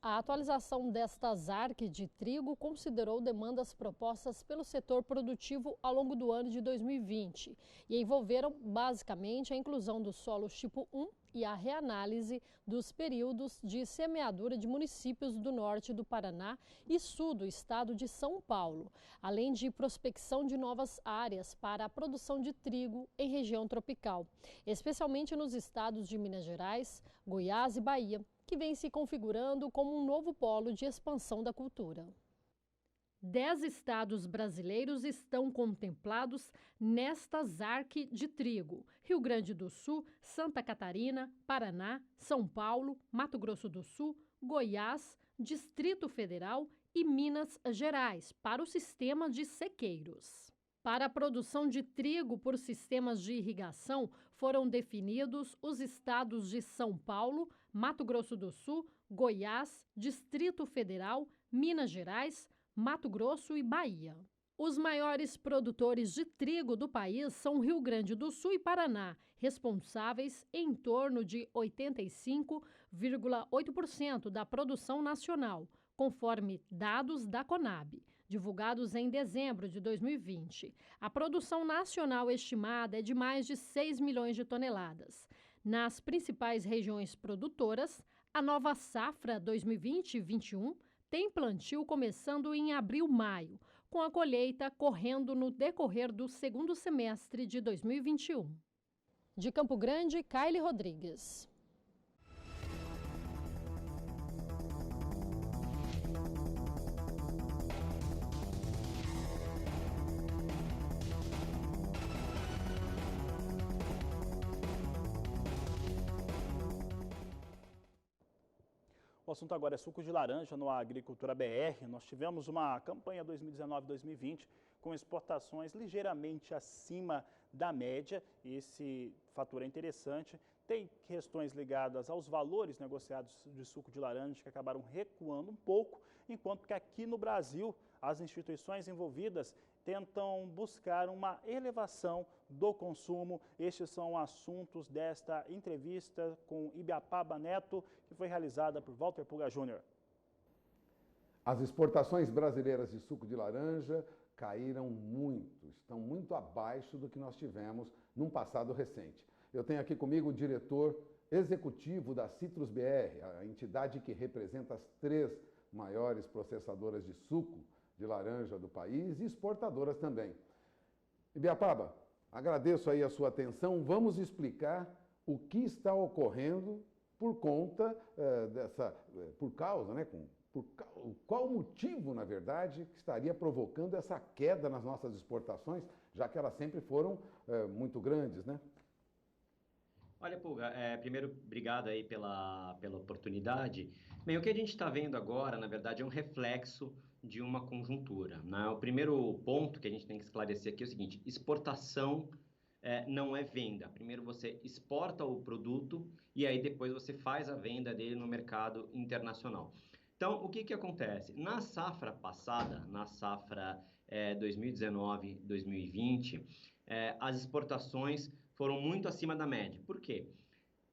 A atualização desta ZARC de trigo considerou demandas propostas pelo setor produtivo ao longo do ano de 2020 e envolveram basicamente a inclusão dos solos tipo 1 e a reanálise dos períodos de semeadura de municípios do norte do Paraná e sul do estado de São Paulo, além de prospecção de novas áreas para a produção de trigo em região tropical, especialmente nos estados de Minas Gerais, Goiás e Bahia, que vem se configurando como um novo polo de expansão da cultura. 10 estados brasileiros estão contemplados nesta ZARC de trigo: Rio Grande do Sul, Santa Catarina, Paraná, São Paulo, Mato Grosso do Sul, Goiás, Distrito Federal e Minas Gerais, para o sistema de sequeiros. Para a produção de trigo por sistemas de irrigação, foram definidos os estados de São Paulo, Mato Grosso do Sul, Goiás, Distrito Federal, Minas Gerais, Mato Grosso e Bahia. Os maiores produtores de trigo do país são Rio Grande do Sul e Paraná, responsáveis em torno de 85,8% da produção nacional, conforme dados da Conab, divulgados em dezembro de 2020. A produção nacional estimada é de mais de 6 milhões de toneladas. Nas principais regiões produtoras, a nova safra 2020-21 tem plantio começando em abril-maio, com a colheita correndo no decorrer do segundo semestre de 2021. De Campo Grande, Kaile Rodrigues. O assunto agora é suco de laranja no Agricultura BR. Nós tivemos uma campanha 2019-2020 com exportações ligeiramente acima da média. Esse fator é interessante. Tem questões ligadas aos valores negociados de suco de laranja que acabaram recuando um pouco, enquanto que aqui no Brasil as instituições envolvidas tentam buscar uma elevação do consumo. Estes são assuntos desta entrevista com Ibiapaba Neto, que foi realizada por Walter Puga Júnior. As exportações brasileiras de suco de laranja caíram muito, estão muito abaixo do que nós tivemos num passado recente. Eu tenho aqui comigo o diretor executivo da Citrus BR, a entidade que representa as 3 maiores processadoras de suco de laranja do país e exportadoras também. Ibiapaba, agradeço aí a sua atenção. Vamos explicar o que está ocorrendo por conta qual o motivo, na verdade, que estaria provocando essa queda nas nossas exportações, já que elas sempre foram muito grandes, né? Olha, Puga, primeiro, obrigado aí pela oportunidade. Bem, o que a gente está vendo agora, na verdade, é um reflexo de uma conjuntura, né? O primeiro ponto que a gente tem que esclarecer aqui é o seguinte: exportação não é venda. Primeiro você exporta o produto e aí depois você faz a venda dele no mercado internacional. Então, o que acontece? Na safra passada, na safra 2019-2020, as exportações foram muito acima da média. Por quê?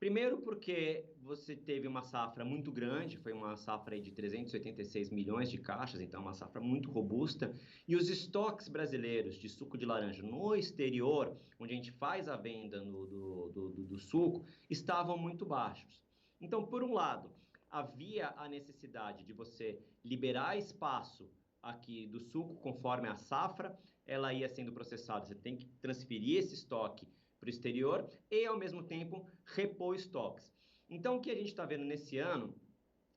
Primeiro porque você teve uma safra muito grande, foi uma safra de 386 milhões de caixas, então uma safra muito robusta, e os estoques brasileiros de suco de laranja no exterior, onde a gente faz a venda do suco, estavam muito baixos. Então, por um lado, havia a necessidade de você liberar espaço aqui do suco conforme a safra, ela ia sendo processada, você tem que transferir esse estoque para o exterior e, ao mesmo tempo, repor estoques. Então, o que a gente está vendo nesse ano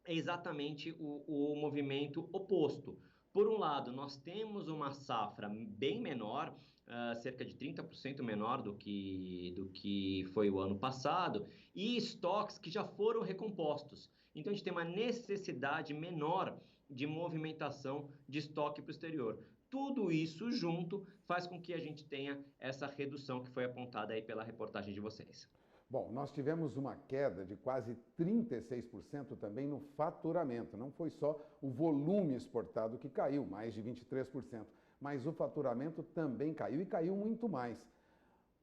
é exatamente o movimento oposto. Por um lado, nós temos uma safra bem menor, cerca de 30% menor do que foi o ano passado, e estoques que já foram recompostos. Então, a gente tem uma necessidade menor de movimentação de estoque para o exterior. Tudo isso junto faz com que a gente tenha essa redução que foi apontada aí pela reportagem de vocês. Bom, nós tivemos uma queda de quase 36% também no faturamento. Não foi só o volume exportado que caiu, mais de 23%, mas o faturamento também caiu e caiu muito mais.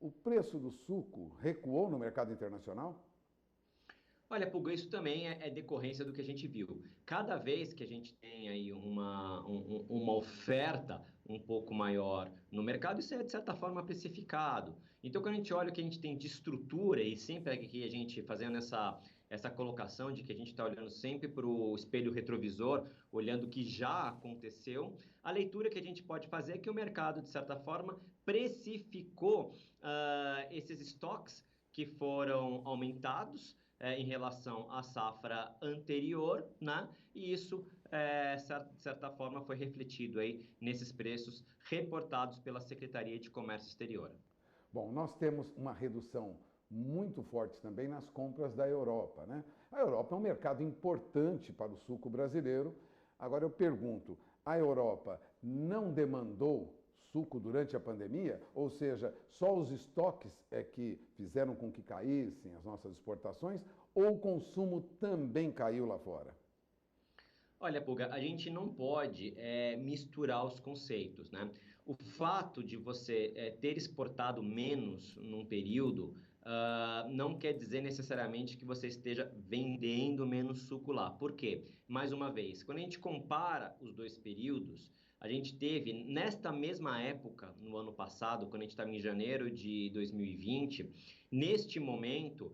O preço do suco recuou no mercado internacional? Olha, Puga, isso também é decorrência do que a gente viu. Cada vez que a gente tem aí uma oferta, um pouco maior no mercado, isso é de certa forma precificado. Então, quando a gente olha o que a gente tem de estrutura, e sempre aqui a gente fazendo essa colocação de que a gente está olhando sempre para o espelho retrovisor, olhando o que já aconteceu, a leitura que a gente pode fazer é que o mercado, de certa forma, precificou esses estoques que foram aumentados em relação à safra anterior, né? E isso, de certa forma, foi refletido aí nesses preços reportados pela Secretaria de Comércio Exterior. Bom, nós temos uma redução muito forte também nas compras da Europa, né? A Europa é um mercado importante para o suco brasileiro. Agora eu pergunto, a Europa não demandou suco durante a pandemia? Ou seja, só os estoques é que fizeram com que caíssem as nossas exportações? Ou o consumo também caiu lá fora? Olha, Puga, a gente não pode misturar os conceitos, né? O fato de você ter exportado menos num período não quer dizer necessariamente que você esteja vendendo menos suco lá. Por quê? Mais uma vez, quando a gente compara os dois períodos, a gente teve, nesta mesma época, no ano passado, quando a gente estava em janeiro de 2020, neste momento,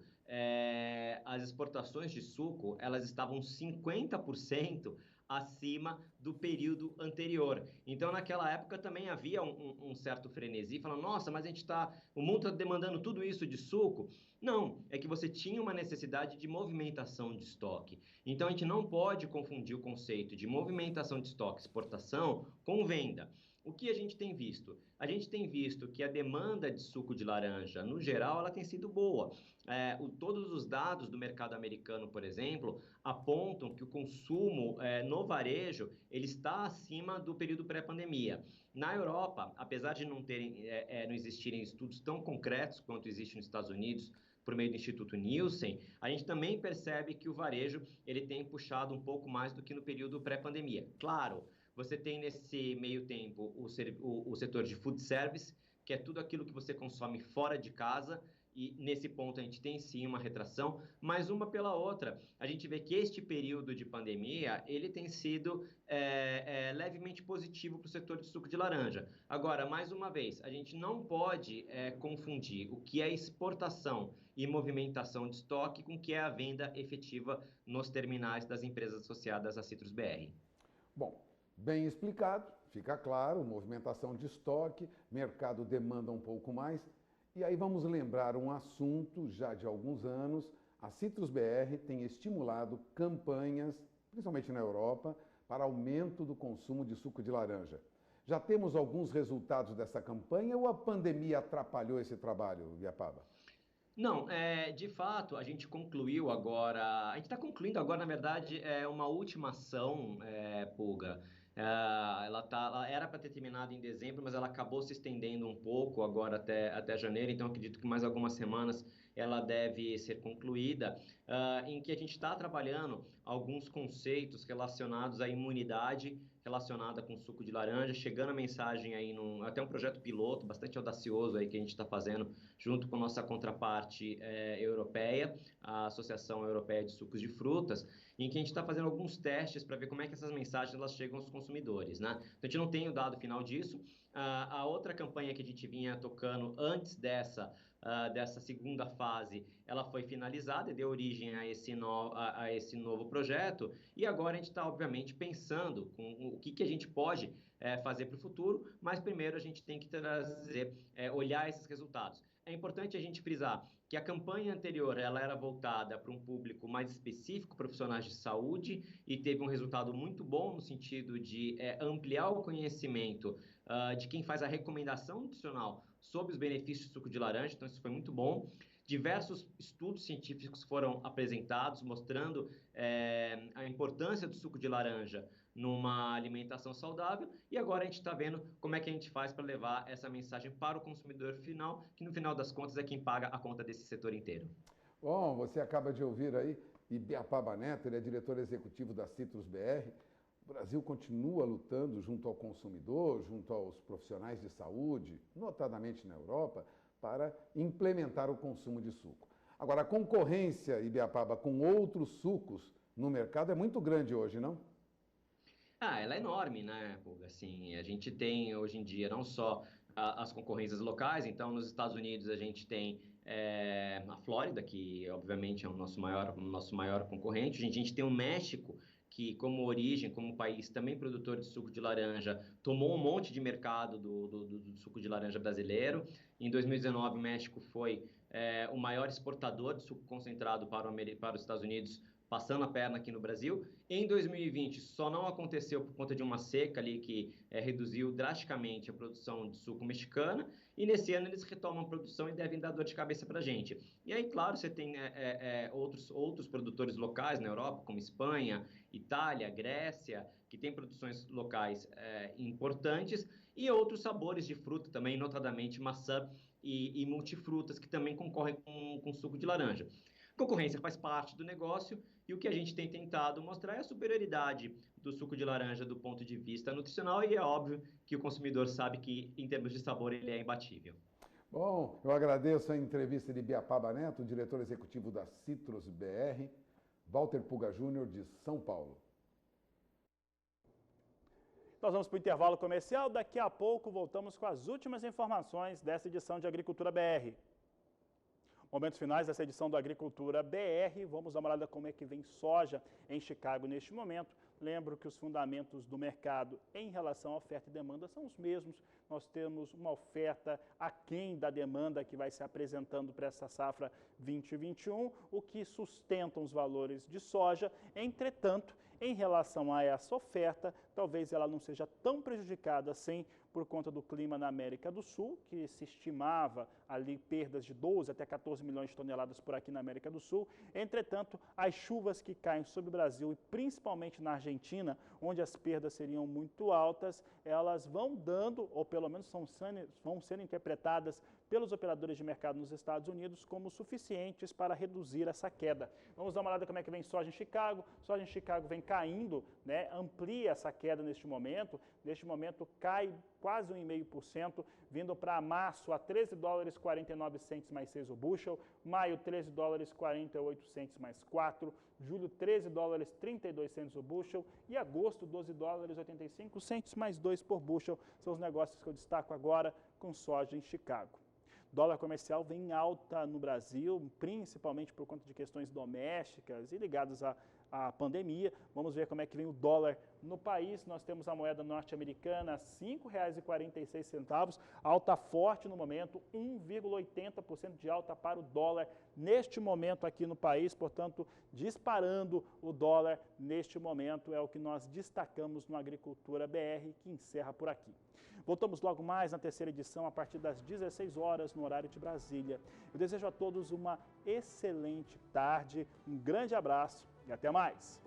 as exportações de suco, elas estavam 50% acima do período anterior. Então, naquela época também havia um certo frenesi, falando, nossa, mas o mundo está demandando tudo isso de suco. Não, é que você tinha uma necessidade de movimentação de estoque. Então, a gente não pode confundir o conceito de movimentação de estoque, exportação, com venda. O que a gente tem visto? A gente tem visto que a demanda de suco de laranja, no geral, ela tem sido boa. Todos os dados do mercado americano, por exemplo, apontam que o consumo no varejo ele está acima do período pré-pandemia. Na Europa, apesar de não existirem estudos tão concretos quanto existe nos Estados Unidos, por meio do Instituto Nielsen, a gente também percebe que o varejo ele tem puxado um pouco mais do que no período pré-pandemia. Claro, você tem nesse meio tempo o setor de food service, que é tudo aquilo que você consome fora de casa, e nesse ponto a gente tem sim uma retração, mas uma pela outra. A gente vê que este período de pandemia, ele tem sido levemente positivo para o setor de suco de laranja. Agora, mais uma vez, a gente não pode confundir o que é exportação e movimentação de estoque com o que é a venda efetiva nos terminais das empresas associadas à Citrus BR. Bom, bem explicado, fica claro, movimentação de estoque, mercado demanda um pouco mais. E aí vamos lembrar um assunto já de alguns anos, a Citrus BR tem estimulado campanhas, principalmente na Europa, para aumento do consumo de suco de laranja. Já temos alguns resultados dessa campanha ou a pandemia atrapalhou esse trabalho, Ibiapaba? Não, de fato, a gente concluiu agora, a gente está concluindo agora, na verdade, uma última ação, Puga. Ela era para ter terminado em dezembro, mas ela acabou se estendendo um pouco agora até janeiro, então acredito que mais algumas semanas ela deve ser concluída, em que a gente está trabalhando alguns conceitos relacionados à imunidade relacionada com suco de laranja, chegando a mensagem aí até um projeto piloto bastante audacioso aí que a gente está fazendo junto com a nossa contraparte europeia, a Associação Europeia de Sucos de Frutas, em que a gente está fazendo alguns testes para ver como é que essas mensagens elas chegam aos consumidores, né? Então, a gente não tem o dado final disso. A outra campanha que a gente vinha tocando antes dessa segunda fase, ela foi finalizada e deu origem a esse novo projeto. E agora a gente está, obviamente, pensando com o que a gente pode fazer para o futuro, mas primeiro a gente tem que olhar esses resultados. É importante a gente frisar que a campanha anterior ela era voltada para um público mais específico, profissionais de saúde, e teve um resultado muito bom no sentido de ampliar o conhecimento de quem faz a recomendação nutricional sobre os benefícios do suco de laranja, então isso foi muito bom. Diversos estudos científicos foram apresentados mostrando a importância do suco de laranja numa alimentação saudável, e agora a gente está vendo como é que a gente faz para levar essa mensagem para o consumidor final, que no final das contas é quem paga a conta desse setor inteiro. Bom, você acaba de ouvir aí Ibiapaba Neto, ele é diretor executivo da Citrus BR. O Brasil continua lutando junto ao consumidor, junto aos profissionais de saúde, notadamente na Europa, para implementar o consumo de suco. Agora, a concorrência, Ibiapaba, com outros sucos no mercado é muito grande hoje, não? Ela é enorme, né, Pulga? Assim, a gente tem hoje em dia não só as concorrências locais, então nos Estados Unidos a gente tem a Flórida, que obviamente é o nosso maior concorrente, a gente tem o México, que como origem, como país também produtor de suco de laranja, tomou um monte de mercado do suco de laranja brasileiro. Em 2019 o México foi o maior exportador de suco concentrado para os Estados Unidos, passando a perna aqui no Brasil. Em 2020, só não aconteceu por conta de uma seca ali que reduziu drasticamente a produção de suco mexicana, e nesse ano eles retomam a produção e devem dar dor de cabeça para a gente. E aí, claro, você tem outros produtores locais na Europa, como Espanha, Itália, Grécia, que têm produções locais importantes, e outros sabores de fruta também, notadamente maçã e multifrutas, que também concorrem com suco de laranja. Concorrência faz parte do negócio, e o que a gente tem tentado mostrar é a superioridade do suco de laranja do ponto de vista nutricional, e é óbvio que o consumidor sabe que, em termos de sabor, ele é imbatível. Bom, eu agradeço a entrevista de Biapaba Neto, diretor executivo da Citrus BR, Walter Puga Júnior, de São Paulo. Nós vamos para o intervalo comercial, daqui a pouco voltamos com as últimas informações dessa edição de Agricultura BR. Momentos finais dessa edição do Agricultura BR, vamos dar uma olhada como é que vem soja em Chicago neste momento. Lembro que os fundamentos do mercado em relação à oferta e demanda são os mesmos. Nós temos uma oferta aquém da demanda que vai se apresentando para essa safra 2021, o que sustenta os valores de soja. Entretanto, em relação a essa oferta, talvez ela não seja tão prejudicada assim por conta do clima na América do Sul, que se estimava ali perdas de 12 até 14 milhões de toneladas por aqui na América do Sul. Entretanto, as chuvas que caem sobre o Brasil e principalmente na Argentina, onde as perdas seriam muito altas, elas vão dando, ou pelo menos vão sendo interpretadas pelos operadores de mercado nos Estados Unidos como suficientes para reduzir essa queda. Vamos dar uma olhada como é que vem soja em Chicago. Soja em Chicago vem caindo, né? Amplia essa queda neste momento. Neste momento cai quase 1,5%, vindo para março a $13,49 mais 6 o bushel, maio $13,48 mais 4, julho $13,32 o bushel e agosto $12,85 mais 2 por bushel. São os negócios que eu destaco agora com soja em Chicago. Dólar comercial vem em alta no Brasil, principalmente por conta de questões domésticas e ligadas à pandemia. Vamos ver como é que vem o dólar no país. Nós temos a moeda norte-americana a R$ 5,46, alta forte no momento, 1,80% de alta para o dólar neste momento aqui no país. Portanto, disparando o dólar neste momento é o que nós destacamos no Agricultura BR, que encerra por aqui. Voltamos logo mais na terceira edição, a partir das 16 horas, no horário de Brasília. Eu desejo a todos uma excelente tarde, um grande abraço e até mais!